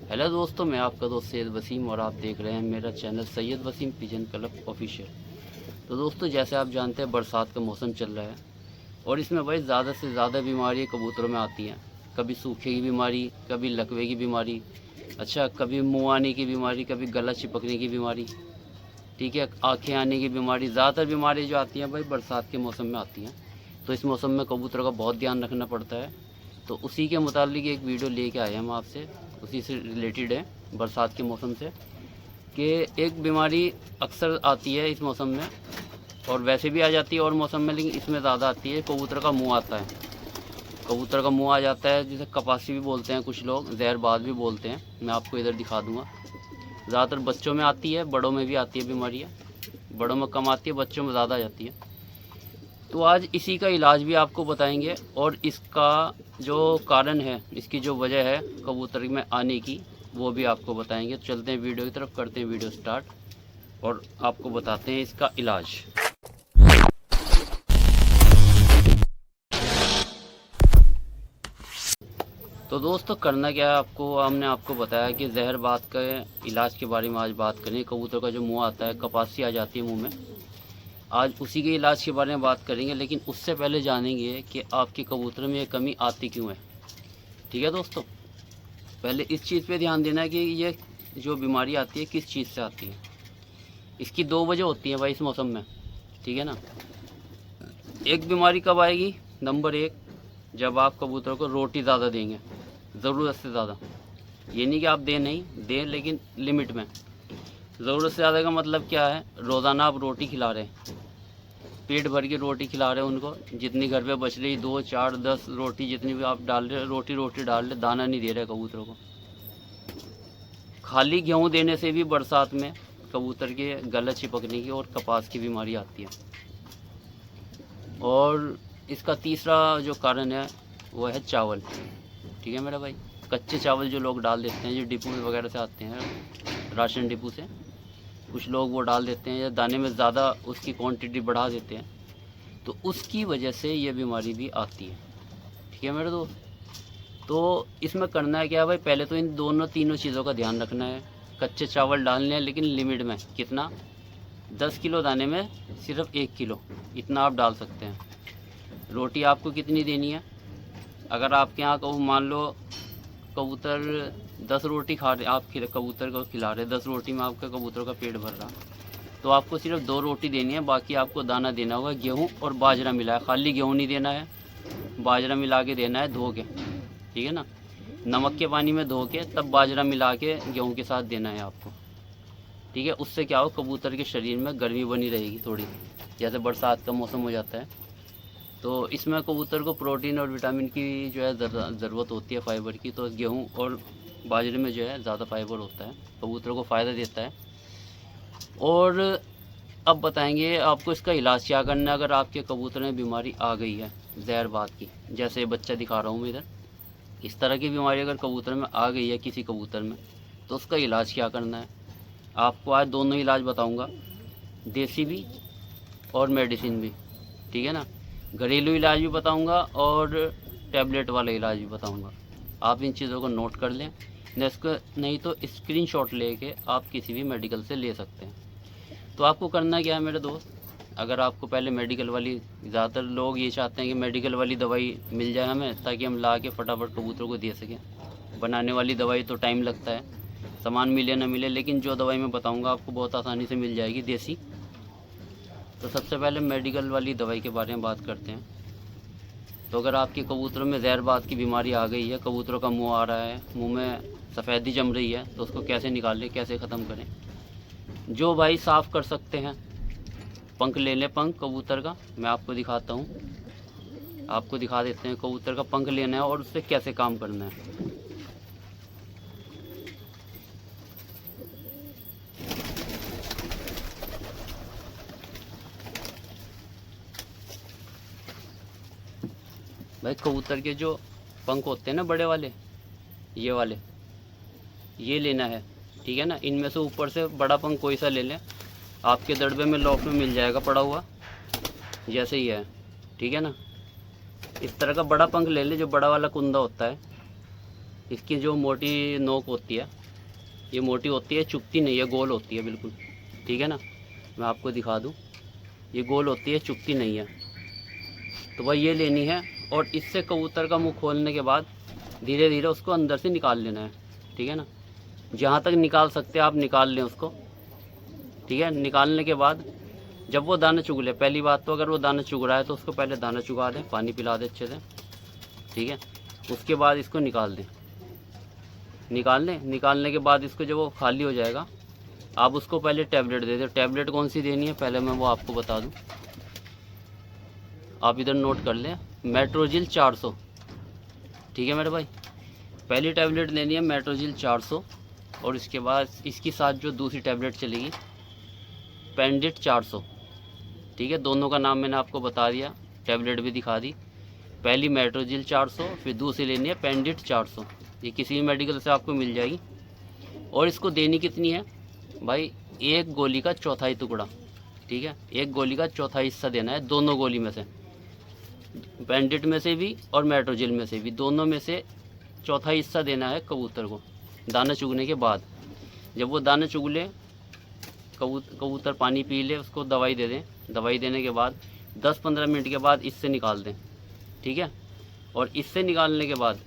Hello दोस्तों, मैं आपका दोस्त सैयद वसीम और आप देख रहे हैं मेरा channel Syed Waseem pigeon club official. तो दोस्तों, जैसे आप जानते हैं बरसात का मौसम चल रहा है और इसमें भाई ज़्यादा से ज़्यादा बीमारियाँ कबूतरों में आती हैं। कभी सूखे की बीमारी, कभी लकवे की बीमारी, अच्छा कभी मुँह आने की बीमारी, कभी गला चिपकने की बीमारी, ठीक है, आँखें आने की बीमारी। ज़्यादातर बीमारी जो आती हैं भाई बरसात के मौसम में आती हैं। तो इस मौसम में कबूतरों का बहुत ध्यान रखना पड़ता है। तो उसी के मुताबिक एक वीडियो लेके आए हम आपसे, उसी से रिलेटेड है बरसात के मौसम से, कि एक बीमारी अक्सर आती है इस मौसम में और वैसे भी आ जाती है और मौसम में, लेकिन इसमें ज़्यादा आती है। कबूतर का मुंह आता है, कबूतर का मुंह आ जाता है, जिसे कपासी भी बोलते हैं, कुछ लोग जहरबाद भी बोलते हैं। मैं आपको इधर दिखा दूंगा। ज़्यादातर बच्चों में आती है, बड़ों में भी आती है बीमारियाँ। बड़ों में कम आती है, बच्चों में ज़्यादा आ जाती है। तो आज इसी का इलाज भी आपको बताएंगे और इसका जो कारण है, इसकी जो वजह है कबूतर में आने की, वो भी आपको बताएंगे। तो चलते हैं वीडियो की तरफ, करते हैं वीडियो स्टार्ट और आपको बताते हैं इसका इलाज। तो दोस्तों, करना क्या है आपको, हमने आपको बताया कि जहरबाद के इलाज के बारे में आज बात करें। कबूतर का जो मुँह आता है, कपासी आ जाती है मुँह में, आज उसी के इलाज के बारे में बात करेंगे। लेकिन उससे पहले जानेंगे कि आपके कबूतर में ये कमी आती क्यों है। ठीक है दोस्तों, पहले इस चीज़ पे ध्यान देना है कि ये जो बीमारी आती है किस चीज़ से आती है। इसकी दो वजह होती हैं भाई इस मौसम में, ठीक है ना। एक बीमारी कब आएगी, नंबर एक, जब आप कबूतर को रोटी ज़्यादा देंगे, ज़रूरत से ज़्यादा। ये नहीं कि आप दें नहीं दें, लेकिन लिमिट में। ज़रूरत से ज़्यादा का मतलब क्या है, रोज़ाना आप रोटी खिला रहे हैं, पेट भर के रोटी खिला रहे हैं उनको, जितनी घर पे बच रही 2, 4, 10 रोटी जितनी भी आप डाल रहे, रोटी डाल रहे, दाना नहीं दे रहे कबूतरों को। खाली गेहूँ देने से भी बरसात में कबूतर के गला चिपकने की और कपास की बीमारी आती है। और इसका तीसरा जो कारण है वो है चावल। ठीक है मेरा भाई, कच्चे चावल जो लोग डाल देते हैं, जो डिपो वगैरह से आते हैं, राशन डिपो से, कुछ लोग वो डाल देते हैं या दाने में ज़्यादा उसकी क्वांटिटी बढ़ा देते हैं, तो उसकी वजह से ये बीमारी भी आती है। ठीक है मेरे दोस्त। तो इसमें करना है क्या भाई, पहले तो इन दोनों तीनों चीज़ों का ध्यान रखना है। कच्चे चावल डालने हैं, लेकिन लिमिट में। कितना, 10 किलो दाने में सिर्फ 1 किलो, इतना आप डाल सकते हैं। रोटी आपको कितनी देनी है, अगर आपके यहाँ को मान लो कबूतर 10 रोटी खा रहे, आप कबूतर को खिला रहे 10 रोटी में आपका कबूतर का पेट भर रहा, तो आपको सिर्फ 2 रोटी देनी है। बाकी आपको दाना देना होगा गेहूँ और बाजरा मिला है। खाली गेहूँ नहीं देना है, बाजरा मिला के देना है धो के, ठीक है ना। नमक के पानी में धो के तब बाजरा मिला के गेहूँ के साथ देना है आपको, ठीक है। उससे क्या हो, कबूतर के शरीर में गर्मी बनी रहेगी थोड़ी, जैसे बरसात का मौसम हो जाता है। तो इसमें कबूतर को प्रोटीन और विटामिन की जो है ज़रूरत होती है, फाइबर की। तो गेहूँ और बाजरे में जो है ज़्यादा फाइबर होता है, कबूतर को फ़ायदा देता है। और अब बताएंगे आपको इसका इलाज क्या करना है। अगर आपके कबूतर में बीमारी आ गई है जहरबाद की, जैसे बच्चा दिखा रहा हूँ मैं इधर, इस तरह की बीमारी अगर कबूतर में आ गई है किसी कबूतर में, तो उसका इलाज क्या करना है। आपको आज दोनों इलाज बताऊँगा, देसी भी और मेडिसिन भी, ठीक है ना। घरेलू इलाज भी बताऊंगा और टैबलेट वाला इलाज भी बताऊंगा। आप इन चीज़ों को नोट कर लें, नहीं तो स्क्रीनशॉट लेके आप किसी भी मेडिकल से ले सकते हैं। तो आपको करना क्या है मेरे दोस्त, अगर आपको पहले मेडिकल वाली, ज़्यादातर लोग ये चाहते हैं कि मेडिकल वाली दवाई मिल जाए हमें, ताकि हम ला के फटाफट कबूतर को दे सकें। बनाने वाली दवाई तो टाइम लगता है, सामान मिले ना मिले, लेकिन जो दवाई मैं बताऊँगा आपको बहुत आसानी से मिल जाएगी, देसी। तो सबसे पहले मेडिकल वाली दवाई के बारे में बात करते हैं। तो अगर आपके कबूतरों में जहरबाद की बीमारी आ गई है, कबूतरों का मुंह आ रहा है, मुंह में सफ़ेदी जम रही है, तो उसको कैसे निकालें, कैसे ख़त्म करें। जो भाई साफ़ कर सकते हैं, पंख ले लें, पंख कबूतर का मैं आपको दिखाता हूँ, आपको दिखा देते हैं। कबूतर का पंख लेना है और उससे कैसे काम करना है। भाई कबूतर के जो पंख होते हैं ना बड़े वाले, ये वाले, ये लेना है, ठीक है ना। इनमें से ऊपर से बड़ा पंख कोई सा ले लें, आपके दड़बे में लॉफ्ट में मिल जाएगा पड़ा हुआ, जैसे ही है, ठीक है ना। इस तरह का बड़ा पंख ले लें, जो बड़ा वाला कुंदा होता है, इसकी जो मोटी नोक होती है, ये मोटी होती है, चुभती नहीं है, गोल होती है बिल्कुल, ठीक है ना। मैं आपको दिखा दूँ, ये गोल होती है, चुभती नहीं है। तो भाई ये लेनी है, और इससे कबूतर का मुंह खोलने के बाद धीरे धीरे उसको अंदर से निकाल लेना है, ठीक है ना। जहाँ तक निकाल सकते हैं आप निकाल लें उसको, ठीक है। निकालने के बाद जब वो दाना चुग ले, पहली बात तो अगर वो दाना चुग रहा है तो उसको पहले दाना चुगा दें, पानी पिला दें अच्छे से, ठीक है। उसके बाद इसको निकाल दें, निकाल लें। निकालने के बाद इसको जब वो खाली हो जाएगा, आप उसको पहले टैबलेट दे दें। टैबलेट कौन सी देनी है पहले मैं वो आपको बता दूं, आप इधर नोट कर लें, मेट्रोजिल 400, ठीक है मेरे भाई। पहली टैबलेट लेनी है मेट्रोजिल 400, और इसके बाद इसके साथ जो दूसरी टैबलेट चलेगी पेंडिट 400, ठीक है। दोनों का नाम मैंने आपको बता दिया, टैबलेट भी दिखा दी। पहली मेट्रोजिल 400, फिर दूसरी लेनी है पेंडिट 400, ये किसी भी मेडिकल से आपको मिल जाएगी। और इसको देनी कितनी है भाई, एक गोली का चौथाई टुकड़ा, ठीक है। एक गोली का चौथाई हिस्सा देना है, दोनों गोली में से, पेंडिट में से भी और मेट्रोजिल में से भी, दोनों में से चौथाई हिस्सा देना है कबूतर को दाना चुगने के बाद। जब वो दाना चुग ले, कबूतर पानी पी ले, उसको दवाई दे दें। दवाई देने के बाद 10-15 मिनट के बाद इससे निकाल दें, ठीक है। और इससे निकालने के बाद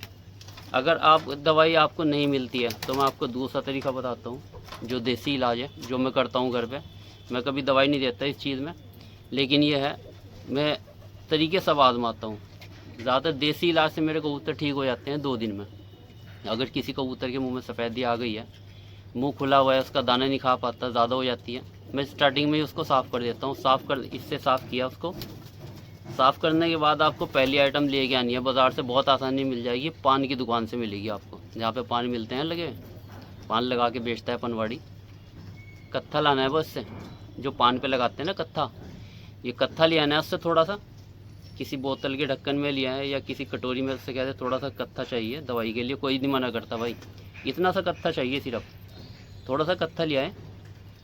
अगर आप दवाई आपको नहीं मिलती है तो मैं आपको दूसरा तरीका बताता हूँ, जो देसी इलाज है, जो मैं करता हूँ घर पे। मैं कभी दवाई नहीं देता इस चीज़ में, लेकिन ये है मैं तरीके सब आजमाता हूँ। ज़्यादातर देसी इलाज से मेरे कबूतर ठीक हो जाते हैं 2 दिन में। अगर किसी कबूतर के मुंह में सफ़ेदी आ गई है, मुंह खुला हुआ है, उसका दाना नहीं खा पाता, ज़्यादा हो जाती है, मैं स्टार्टिंग में ही उसको साफ़ कर देता हूँ। इससे साफ़ किया उसको, साफ़ करने के बाद आपको पहली आइटम लेके आनी है, बाज़ार से बहुत आसानी मिल जाएगी, पान की दुकान से मिलेगी आपको, जहाँ पे पान मिलते हैं लगे, पान लगा के बेचता है पनवाड़ी। कत्था लाना है बस से, जो पान पे लगाते हैं ना कत्था, ये कत्था ले आना है। उससे थोड़ा सा किसी बोतल के ढक्कन में लिया है या किसी कटोरी में, उससे कहते हैं थोड़ा सा कत्था चाहिए दवाई के लिए, कोई नहीं मना करता भाई, इतना सा कत्था चाहिए, सिर्फ थोड़ा सा कत्था लिया है।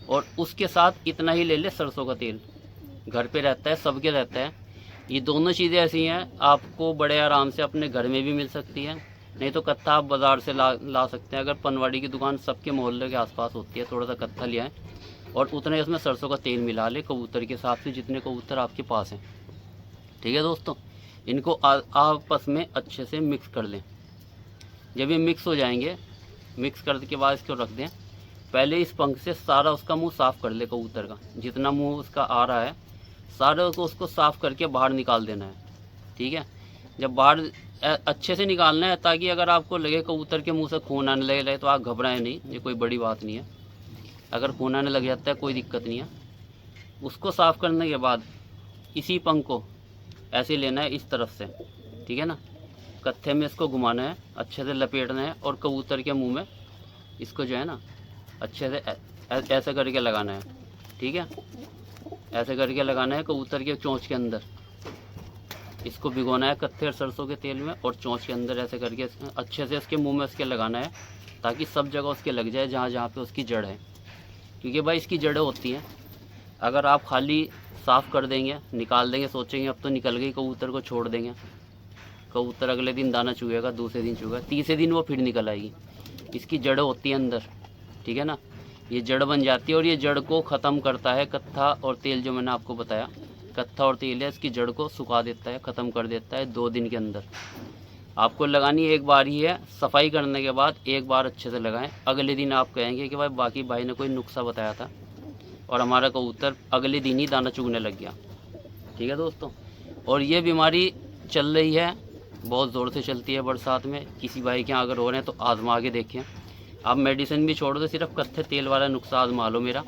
और उसके साथ इतना ही ले ले सरसों का तेल, घर पे रहता है, सबके रहता है। ये दोनों चीज़ें ऐसी हैं आपको बड़े आराम से अपने घर में भी मिल सकती है, नहीं तो कत्था आप बाज़ार से ला सकते हैं। अगर पनवाड़ी की दुकान सबके मोहल्ले के आसपास होती है, थोड़ा सा कत्था लिया है और उतने इसमें सरसों का तेल मिला ले, कबूतर के हिसाब से जितने कबूतर आपके पास हैं, ठीक है दोस्तों। इनको आपस में अच्छे से मिक्स कर लें। जब ये मिक्स हो जाएंगे, मिक्स करने के बाद इसको रख दें। पहले इस पंख से सारा उसका मुंह साफ़ कर ले कबूतर का, जितना मुंह उसका आ रहा है सारे को उसको साफ़ करके बाहर निकाल देना है, ठीक है। जब बाहर अच्छे से निकालना है, ताकि अगर आपको लगे कबूतर के मुंह से खून आने लगे तो आप घबराएं नहीं, ये कोई बड़ी बात नहीं है। अगर खून आने लग जाता है कोई दिक्कत नहीं है। उसको साफ़ करने के बाद इसी पंख को ऐसे लेना है इस तरफ से, ठीक है ना। कत्थे में इसको घुमाना है, अच्छे से लपेटना है और कबूतर के मुंह में इसको जो है ना अच्छे से ऐसे करके लगाना है, ठीक है। ऐसे करके लगाना है कबूतर के चोंच के अंदर, इसको भिगोना है कत्थे और सरसों के तेल में, और चोंच के अंदर ऐसे करके अच्छे से इसके मुंह में इसके लगाना है, ताकि सब जगह उसके लग जाए जहाँ जहाँ पे उसकी जड़ है। क्योंकि भाई इसकी जड़ें होती हैं, अगर आप खाली साफ़ कर देंगे, निकाल देंगे, सोचेंगे अब तो निकल गई, कबूतर को छोड़ देंगे, कबूतर अगले दिन दाना चुगेगा, दूसरे दिन चुगेगा, तीसरे दिन वो फिर निकल आएगी। इसकी जड़ होती है अंदर, ठीक है ना, ये जड़ बन जाती है और ये जड़ को ख़त्म करता है कत्था और तेल, जो मैंने आपको बताया कत्था और तेल है, इसकी जड़ को सुखा देता है, ख़त्म कर देता है 2 दिन के अंदर। आपको लगानी एक बार ही है, सफाई करने के बाद एक बार अच्छे से लगाएं। अगले दिन आप कहेंगे कि भाई भाई ने कोई नुस्खा बताया था और हमारा कबूतर अगले दिन ही दाना चुगने लग गया, ठीक है दोस्तों। और ये बीमारी चल रही है, बहुत ज़ोर से चलती है बरसात में। किसी भाई के यहाँ अगर हो रहे हैं तो आजमा के देखें। आप मेडिसिन भी छोड़ दो, सिर्फ कत्थे तेल वाला नुस्खा आजमा लो मेरा,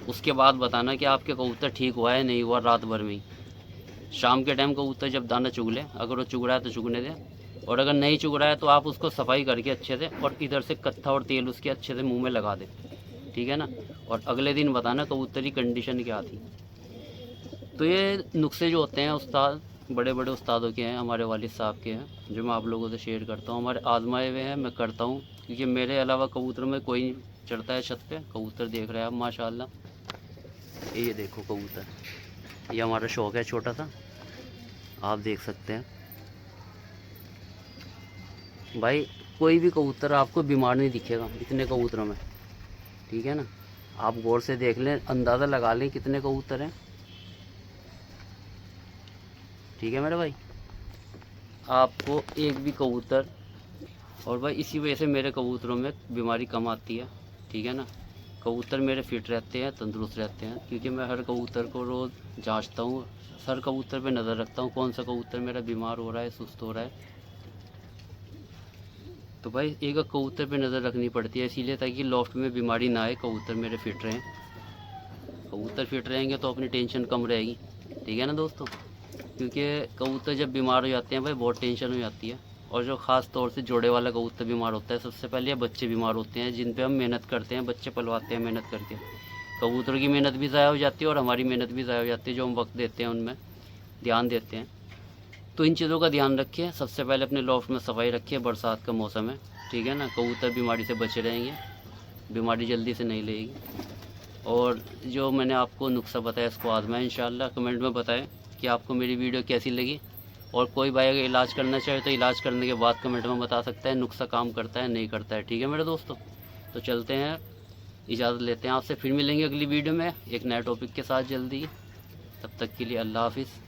उसके बाद बताना कि आपके कबूतर ठीक हुआ है नहीं हुआ। रात भर में ही शाम के टाइम कबूतर जब दाना चुग ले, अगर वो चुग रहा है तो चुगने दें, और अगर नहीं चुग रहा है तो आप उसको सफाई करके अच्छे से और इधर से कत्था और तेल उसके अच्छे से मुँह में लगा दें, ठीक है ना। और अगले दिन बताना कबूतर की कंडीशन क्या थी। तो ये नुस्खे जो होते हैं उस्ताद, बड़े बड़े उस्तादों के हैं, हमारे वालिद साहब के हैं, जो मैं आप लोगों से शेयर करता हूँ। हमारे आजमाए हुए हैं, मैं करता हूँ, क्योंकि मेरे अलावा कबूतर में कोई नहीं चढ़ता है छत पे। कबूतर देख रहे हैं आप माशाल्लाह, ये देखो कबूतर, ये हमारा शौक़ है छोटा सा, आप देख सकते हैं भाई। कोई भी कबूतर आपको बीमार नहीं दिखेगा इतने कबूतरों में, ठीक है ना। आप गौर से देख लें, अंदाज़ा लगा लें कितने कबूतर हैं, ठीक है मेरे भाई। आपको एक भी कबूतर, और भाई इसी वजह से मेरे कबूतरों में बीमारी कम आती है, ठीक है ना। कबूतर मेरे फिट रहते हैं, तंदुरुस्त रहते हैं, क्योंकि मैं हर कबूतर को रोज़ जांचता हूँ, हर कबूतर पे नज़र रखता हूँ कौन सा कबूतर मेरा बीमार हो रहा है, सुस्त हो रहा है। तो भाई एक कबूतर पे नज़र रखनी पड़ती है, इसीलिए ताकि लॉफ्ट में बीमारी ना आए, कबूतर मेरे फिट रहें। कबूतर फिट रहेंगे तो अपनी टेंशन कम रहेगी, ठीक है ना दोस्तों। क्योंकि कबूतर जब बीमार हो जाते हैं भाई बहुत टेंशन हो जाती है। और जो ख़ास तौर से जोड़े वाला कबूतर बीमार होता है, सबसे पहले ये बच्चे बीमार होते हैं, जिन पे हम मेहनत करते हैं, बच्चे पलवाते हैं मेहनत करके। कबूतरों की मेहनत भी ज़ाया हो जाती है और हमारी मेहनत भी ज़ाया हो जाती है, जो हम वक्त देते हैं उनमें ध्यान देते हैं। तो इन चीज़ों का ध्यान रखिए। सबसे पहले अपने लॉफ्ट में सफाई रखिए, बरसात का मौसम है, ठीक है ना। कबूतर बीमारी से बचे रहेंगे, बीमारी जल्दी से नहीं लगेगी। और जो मैंने आपको नुस्खा बताया इसको आजमाएं इंशाल्लाह। कमेंट में बताएं कि आपको मेरी वीडियो कैसी लगी। और कोई भाई अगर इलाज करना चाहे तो इलाज करने के बाद कमेंट में बता सकता है नुस्खा काम करता है नहीं करता है, ठीक है मेरे दोस्तों। तो चलते हैं, इजाज़त लेते हैं आपसे, फिर मिलेंगे अगली वीडियो में एक नए टॉपिक के साथ जल्दी। तब तक के लिए अल्लाह हाफिज़।